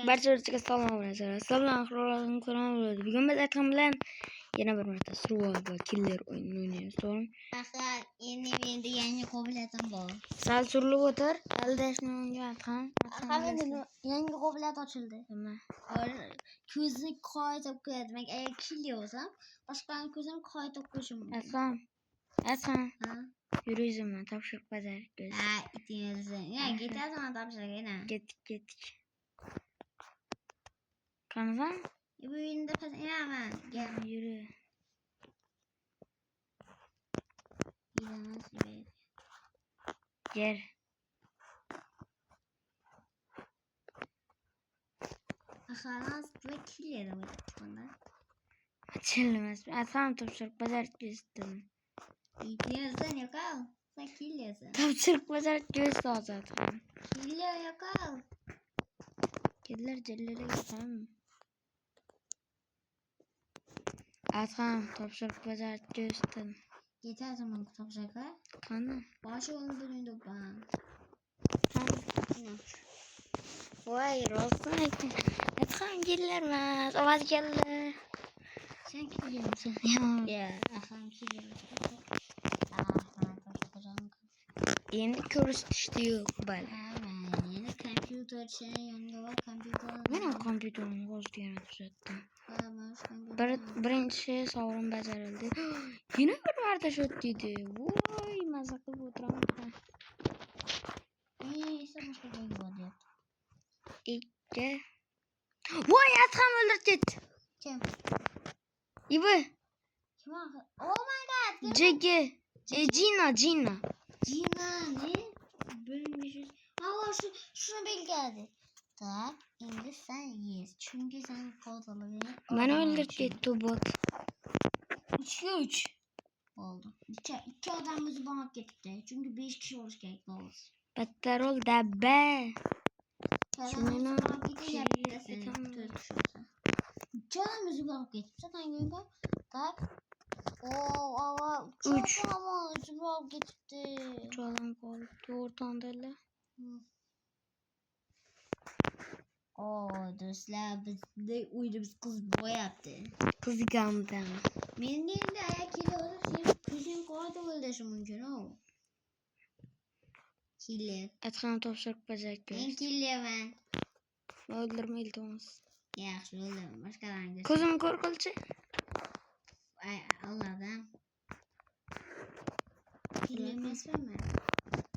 Barcha salom bilan Assalomu bugun biz aytgan bilan yana bir marta survival killer o'yinini o'ynaymiz, to'g'rimi? Axir endi yangi qobiliyatim bor. Sal surilib o'tir, aldashni aytgan. Axir yangi qobiliyat ochildi. Nima? Ko'zni qoyitib qo'yadi. Men agar kill yozsam, boshqaning ko'zini qoyitib qo'yishim mumkin. Aslan. Ha? Yurizimni topshiriq bajardik. Ha, itingizni. Ya, ketadimi topshiriqni? Ketdik. Qanaqa? Bu endi pazinaman. Gel, yuri. Gel. Xalas, bu kill yedim bunda. Açılmaz. Aslan topshiriq bajardik istedim. İtinizden yok al. Sen kill yesin. Topshiriq bajardik zaten. Kill yok al. Kediler cellere gidelim. Aslan topshiriq bajardik istedim. Yeter zaman topşaklar. Qani? Başı öldüründü ben. Vay rostdan aytdim. Aslan kellermas, ovoz keldi. Sen kill Ya, Aham kill endi ko'rishdi yo'q, bali. Yeni kompüterçinin yanında var kompüter. Men kompyuterimni o'zgartirib tuzatdim. Birinchi sovrin bajarildi. Yana bir marta shot dedi. Voy, maza qilib o'tiraman. Ikki. Voy, Aslan o'ldirib ketdi. Kim? Ibi. Kim? Oh my god. Jiggy. Gina. Gina ne? Bilmiyorum. Ama şuna belgeldi. Tak, şimdi sen yes. Çünkü sen kod alabilirsin. Beni öldürüp gitti bot. 3'e 3 oldu. İki adamımızı bana gitti. Çünkü 5 kişi oluş gerekli olur. Better ol da be. Şunun İki adamımızı bana gitti. Zaten görüyor. Tak. Oo ama çok 3 ama bana gitti. Çalan kaldı oradan da la. Oo dostlar biz de uydumuz kız boyattı. Kızgandım. Benim elimde ayak ile olur. Senin kızın koydu öldürsün mümkün o. Killer. Atkan topşak bacak Ben göz. killer ben. Öldürme iltimos. Yaxşı öldürme. Başkalarını göster. Kızım korkulcu. Ay Allah'dan. Killemezsin mi?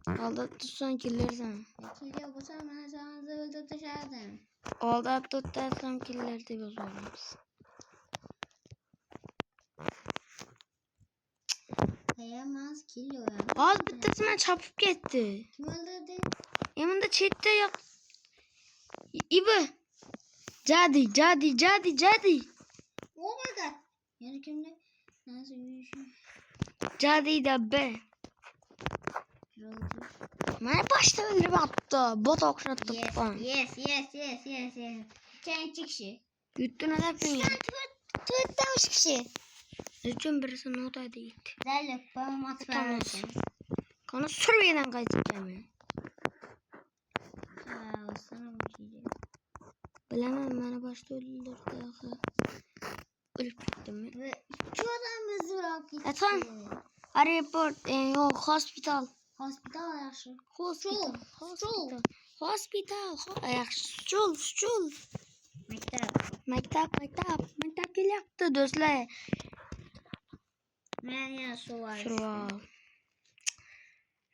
Alda tutsan killersen. Killer bu zaman sana öldürüp dışarıdan. Alda tutarsam killer de bozuluruz. Kayamaz killer. Az bittasına çapıp gitti. Kim öldürdü? Yanında chatte yok. İbi. Jadi. Oh my god. Yani kimde? Nasıl yürüyüşüm? Jadi da be. Bana başta öldürüp attı. Bot okşattı falan. Yes. Sen kişi. Yuttun adam beni. Tüytten 3 kişi. Üçün birisi nota değil. Derle bana mat versin. Kanı Suriye'den kaçacağım ya. Sana mı diyeceğim? Bilemem bana başta öldürdü. Ölüp gittim ya. Ve iki adamımızı bırak gitti. Tamam. Report. Yok hospital. Hospital yaxşı. Hospital. Stroll. Mektep geliyordu dostlar. Ben ya suvar. Survival.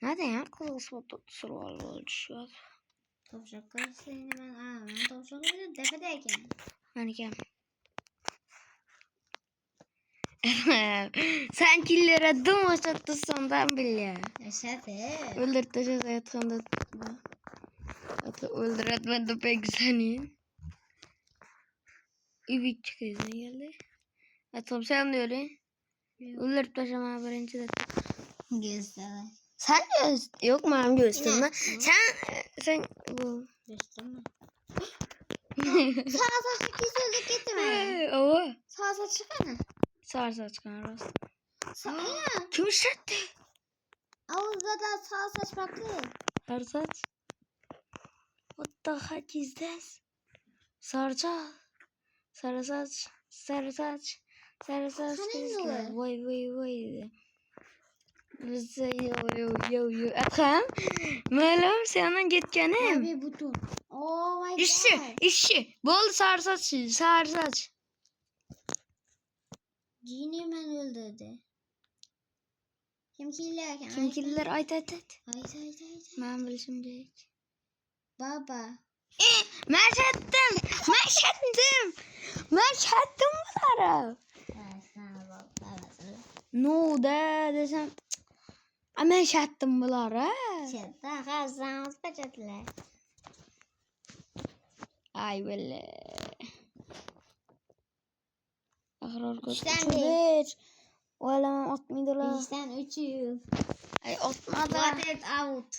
Nerede ya? Kızıl survival oldu şu an. Topşakları seni ben topşakları tepedeyken. Manikem. Sen killere dım açattı sondan bile. Yaşadı. Öldürteceğiz hayatında. Öldüretmedi pek seni. İbik çıkıyorsun geldi. Atom sen de öyle. Öldürteceğim ha birinci de. Göster. Sen yok mu hem gösterme. Sen bu. Gösterme. Sağ kesildik gitti mi? Ova. Sağ çıkana. Sağ çıkan rast. Sağ. Kim şattı? Ağızda da sağ saç farklı. Her saç. What the heck is this? Sarıçal. Sarı saç. Sarı saç. Sarı saç Senin kızlar. mi? Vay vay vay. Bize yo. Atam. Malum senin gitkenim. Abi butun. Oh my god. İşi. Bol sarı saç. Sarı saç. Cini hemen öldürdü. Kim killerken? Kim killer? Ayt. Hayt. Ben bilişim değil. Baba. Meşettim bunları. Sana babasını. No de desem. Meşettim bunları. Çatta kazanız paçatlar. Ay böyle. Ahrar Üçten değil. bir. Oğlum atmaydılar. Bizden 300. Ay atmadı. What it out.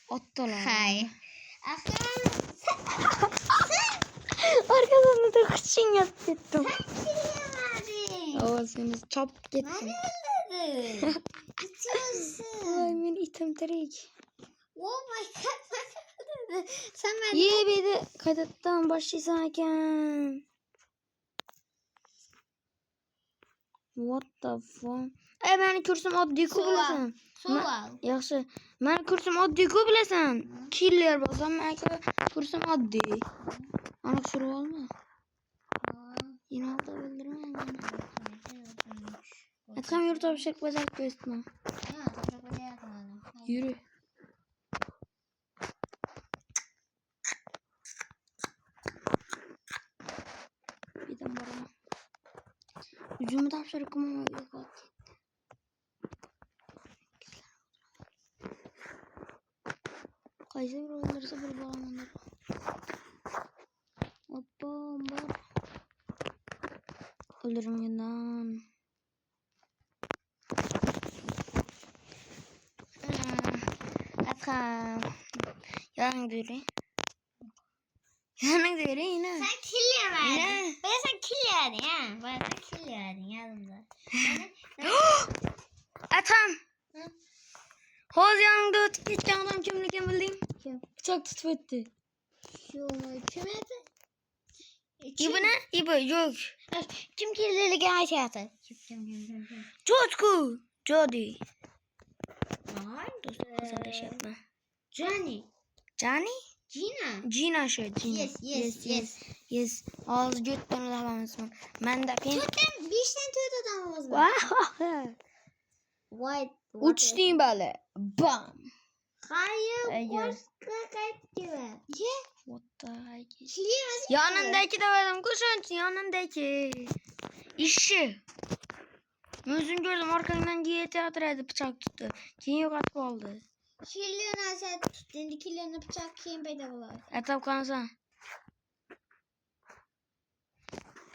Attılar. Hay. Akın. Arkadan da kışın yaptım. Sen O seni çap gittim. beni öldürdün. İtiyorsun. Ay men item terik. Oh my god. Sen ben. Ye bir de kayıttan başlaysaken. What the fuck? Ay ben kursum oddiy ku bilasan. Sual. Yaxshi. Men kursum oddiy ku bilasan. Killer bo'lsam men kursum oddiy. Ana shuru olma. Yine alta bildirmem. Atkam yurt topşak bacak gösterme. Yürü. Bir de bana. Ucumu topşarık ama yok. Kaysa bir olursa bir bağlanır. Hoppa var. Ölürüm yandan. Atkam. Yanın dürü. Yanın dürü yine. Sen kill verdin. Ne? Bana sen kill verdin ha. Bana sen kill verdin yanımda. Atam. Hı? Hoz yanında ötüp gitken adam kimliğini bildin. Kim? Bıçak tutup etti. Şu kim etti? İbu ne? İbu yok. Kim kirlili gel hayatı? Kim. Çocuk. Jody. Ay. Dostum da şey yapma. Johnny. Johnny? Gina. Gina şu. Gina. Yes. Ağzı götten alamazsın. Ben de pin. Tüten 5 tane tüt adamımız var. Wow. White. Uçtayım böyle. Bam. Hayır. Ay, Koşka kaç gibi. Ye. What the heck? Kiliyemez. Yanındaki de verdim. Kuşun yanındaki. İşi. Gözüm gördüm arkamdan diye tiyatro edip bıçak tuttu. Kim yok atıp aldı. Kiliyene sen tutun. Kiliyene bıçak kim bedavalar. Etap kansa.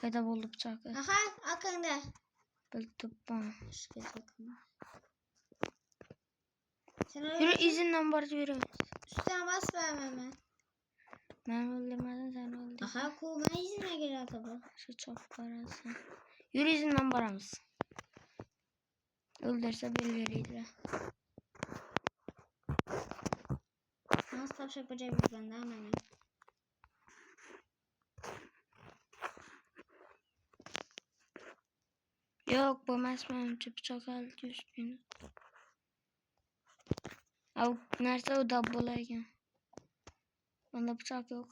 Peyda buldu bıçağı. Aha akında. Böyle tutma. Başka takım. Yürü izinden barış yürü. Üstten bas vermeme. Ben öldürmeden sen öldürdün. Aha kuma izine gir tabi. Şu çok parası. Yürü izinden baramız. Öldürse bir veriydi. Nasıl tavşak bacak bir bende hemen. Yok bu mesmen bıçak aldı üstüne. Abi nerede o dabbalayken? Bende bıçak yok.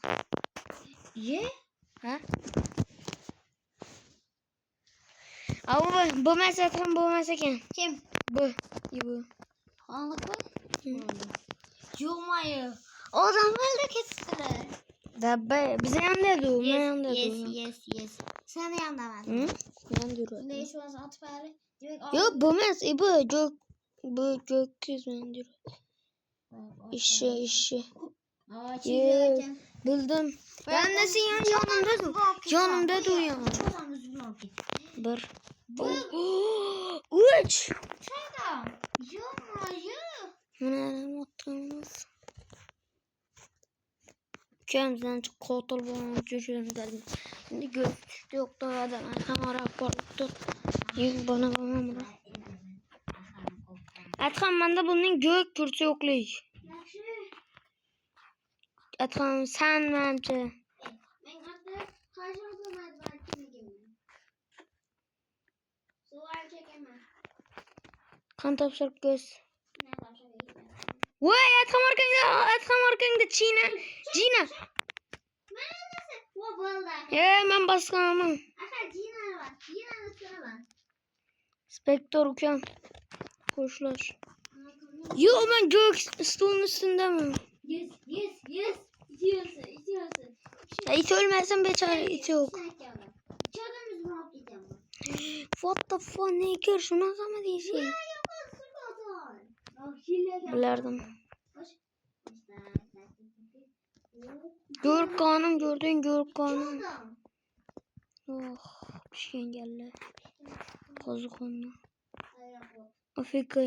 Ye? Ha? Abi bu mesken. Kim? Bu. Anlık mı? Hı. Yumayı. O zaman da kestiler. Dabba bize yanında dur. Yes. Sen de yanında var. Hı? Yan dur. Ne iş varsa at bari. Yok bu bu gökyüzü dur. İşi. Aa Ye. çiğlerken. Bildim. Ben de sen yanımda dur. Yanımda dur ya. Bir. Üç. Adam. Yumayı. Ne atıyorsunuz? Kendimden çok kotal bulmamı düşündüm. Şimdi göz yok da adam kamera korktu. Yük bana bakmam da. Atkan bende bunun gök kürsü yokluyor. Atkan sen bence. Kan topshiriq göz. Ne topshiriq? Voy, Atxam arkangda China. Jina. Neredesin? O vallahi. Men bosganman. Aha Cina var. Cina'nın üstüne bak. Spektor ukam. Qo'shlar. Yo'q, men gök stolun üstündemin. Yes. İtiyorsun. İt ölmesin bechora, it yo'q. Çadımız mı gideceğim? What the fuck, ne gör shunaqa mı deysiz? Bilardim. Görkanim gördün, görkanim. Oh, pishgan geldi. Qoziqonni. Afika.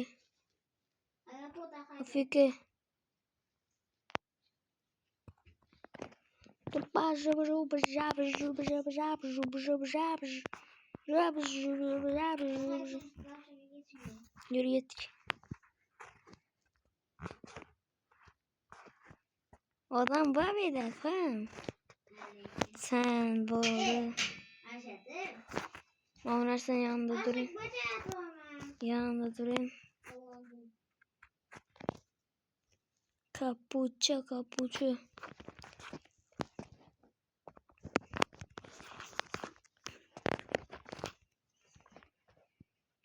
Yürü yettik. Adam var mıydı efendim? Sen böyle. Onlar sen yanında durayım. Yanında durayım. Kapuçu.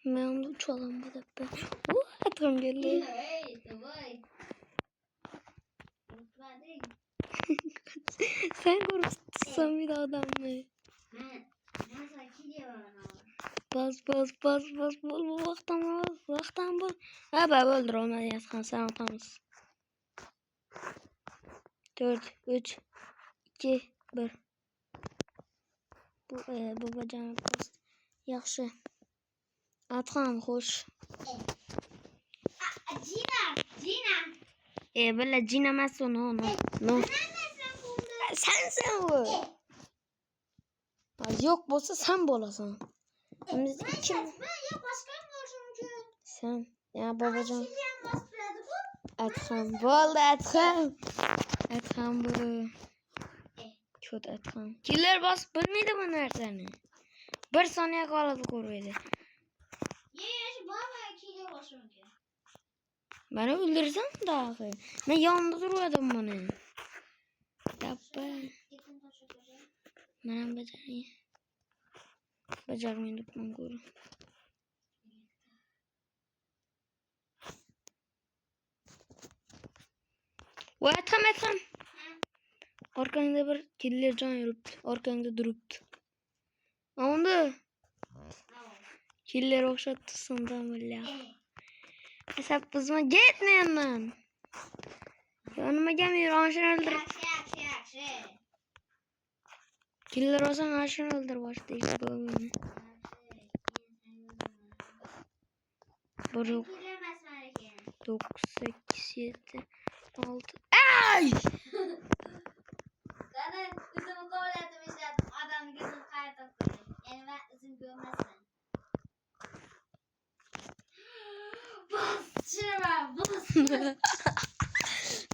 Ben onu uçalım bu da. Atım geldi. Sen korkutsan bir adam mı? Bas. Bol vaktan bol. Ha ben öldür olmadı yazkan sen atamız. 4, 3, 2, 1. Bu bacağım bas. Yaxşı. Atxam xoş. Cina. Böyle Cina emas o, no. Sensin o. Yok bolsa sen bolasan. Biz kim? Ben ya başka mı olsun? Sen. Ya babacan. Atxam. Atxam bu. Kötü Atxam. Killer bas bilmeydi bu narsani. Bir saniye qoladi ko'rmaydi. Baba killer olsun. Beni öldürsen dahi. Ben yanında duruyordum bunu. Dabba. Ben becereyim. Becermeyi tutmam koru. Vay Atxam. Arkanda bir killer can yürüptü. Arkanda duruptu. Onda. Killer okşattı sandım öyle. Hesap bızma gitme yandan. Yanıma gelmiyor. Aşın öldür. Killer olsan aşın öldür başta işte böyle. Buruk. 9, 8, 7, 6. Ay! Zaten üzümü kabul ettim işte. Adam gözüm kayıp koyuyor. Yani ben üzüm görmezsem. Bas! Şuna bas!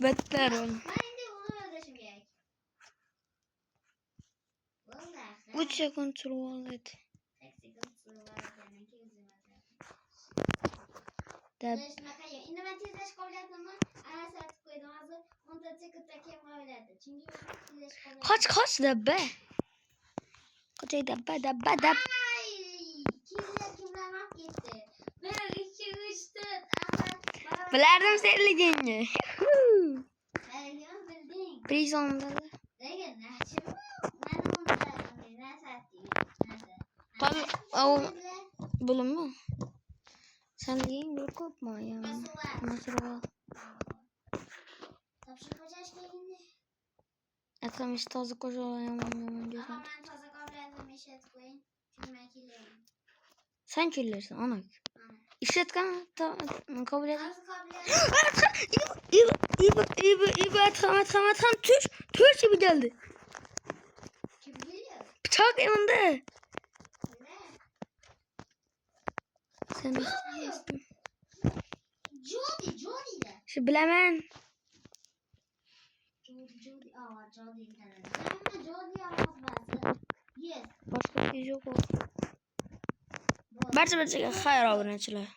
Beter ol. Ben şimdi bunu ödeşim gerek. 3 sekund sürüyor et. Dab. Şimdi ben tezleş kabul ettim ama ana saat koydum hazır. Onu da tıkıttaki kabul ettim. Çünkü ben tezleş kabul ettim. Kaç dabbe. Kaç dabbe. Ay! Kimler hak gitti? 1, 2, 3, 4. Bilerdim sevdiğini. Ben bildin. Prisonda. Ne şimdi? Ben de bunu verdim. Ne sattım? Tabii o bulunma. Sen deyin bir kopma ya. Nasıl var? Tapşırık hoca işte şimdi. Atxam işte taze koca yaman gözüm. Ama ben taze kabul ettim işet koyayım. Çünkü ben kirliyim. Sen küllersin ana. İşletken kabul et. Nasıl kabul ettim? İyi Atxam Türk gibi geldi. Kim biliyor? Bıçak yanında. Ne? Sen istiyorsun. Jody de. Şu bilemem. Jody. Aa Jody internet. Ama Jody yapmaz. Yes. Başka bir şey yok o. Barcha hayır obunachilar.